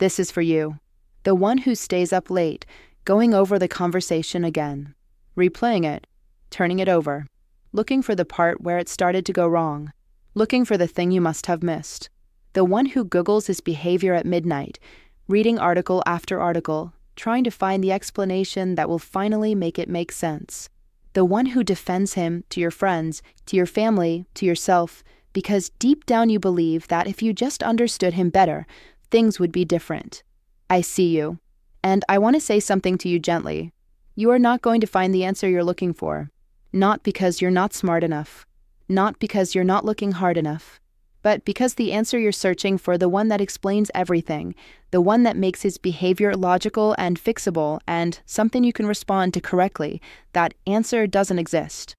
This is for you. The one who stays up late, going over the conversation again, replaying it, turning it over, looking for the part where it started to go wrong, looking for the thing you must have missed. The one who Googles his behavior at midnight, reading article after article, trying to find the explanation that will finally make it make sense. The one who defends him to your friends, to your family, to yourself, because deep down you believe that if you just understood him better, things would be different. I see you, and I want to say something to you gently. You are not going to find the answer you're looking for, not because you're not smart enough, not because you're not looking hard enough, but because the answer you're searching for, the one that explains everything, the one that makes his behavior logical and fixable and something you can respond to correctly, that answer doesn't exist.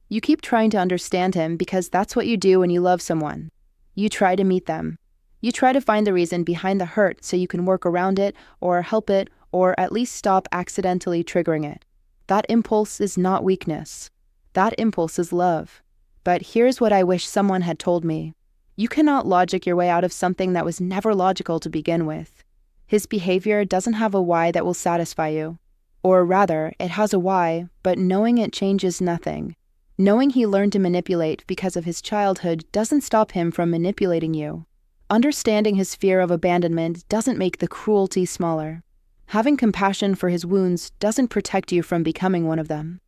You keep trying to understand him because that's what you do when you love someone. You try to meet them. You try to find the reason behind the hurt so you can work around it or help it or at least stop accidentally triggering it. That impulse is not weakness. That impulse is love. But here's what I wish someone had told me. You cannot logic your way out of something that was never logical to begin with. His behavior doesn't have a why that will satisfy you. Or rather, it has a why, but knowing it changes nothing. Knowing he learned to manipulate because of his childhood doesn't stop him from manipulating you. Understanding his fear of abandonment doesn't make the cruelty smaller. Having compassion for his wounds doesn't protect you from becoming one of them.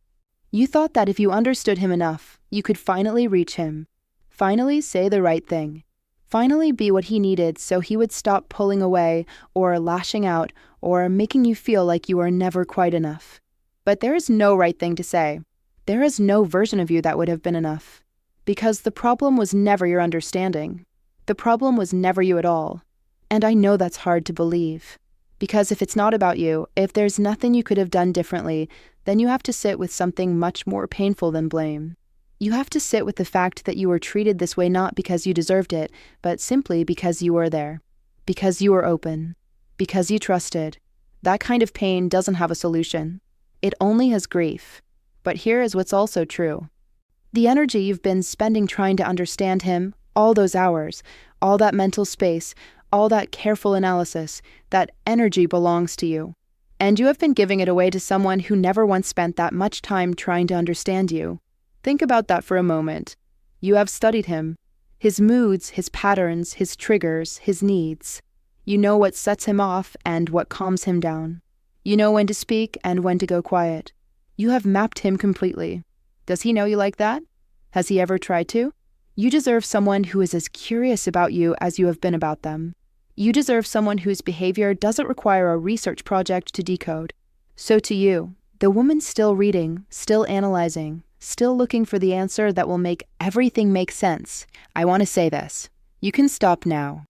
You thought that if you understood him enough, you could finally reach him. Finally say the right thing. Finally be what he needed so he would stop pulling away or lashing out or making you feel like you are never quite enough. But there is no right thing to say. There is no version of you that would have been enough. Because the problem was never your understanding. The problem was never you at all. And I know that's hard to believe. Because if it's not about you, if there's nothing you could have done differently, then you have to sit with something much more painful than blame. You have to sit with the fact that you were treated this way not because you deserved it, but simply because you were there. Because you were open. Because you trusted. That kind of pain doesn't have a solution. It only has grief. But here is what's also true. The energy you've been spending trying to understand him, all those hours, all that mental space, all that careful analysis, that energy belongs to you. And you have been giving it away to someone who never once spent that much time trying to understand you. Think about that for a moment. You have studied him. His moods, his patterns, his triggers, his needs. You know what sets him off and what calms him down. You know when to speak and when to go quiet. You have mapped him completely. Does he know you like that? Has he ever tried to? You deserve someone who is as curious about you as you have been about them. You deserve someone whose behavior doesn't require a research project to decode. So to you, the woman still reading, still analyzing, still looking for the answer that will make everything make sense, I want to say this. You can stop now.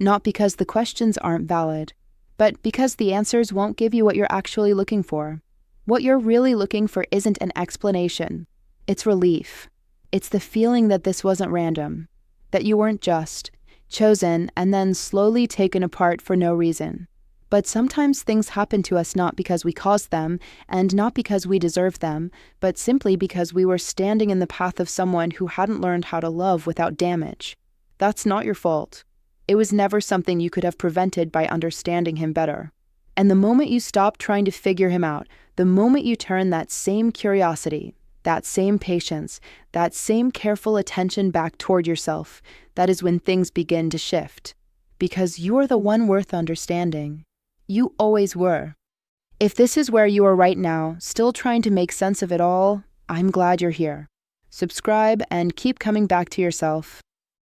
Not because the questions aren't valid, but because the answers won't give you what you're actually looking for. What you're really looking for isn't an explanation. It's relief. It's the feeling that this wasn't random, that you weren't just chosen and then slowly taken apart for no reason. But sometimes things happen to us not because we caused them, and not because we deserved them, but simply because we were standing in the path of someone who hadn't learned how to love without damage. That's not your fault. It was never something you could have prevented by understanding him better. And the moment you stop trying to figure him out, the moment you turn that same curiosity, that same patience, that same careful attention back toward yourself, that is when things begin to shift. Because you're the one worth understanding. You always were. If this is where you are right now, still trying to make sense of it all, I'm glad you're here. Subscribe and keep coming back to yourself.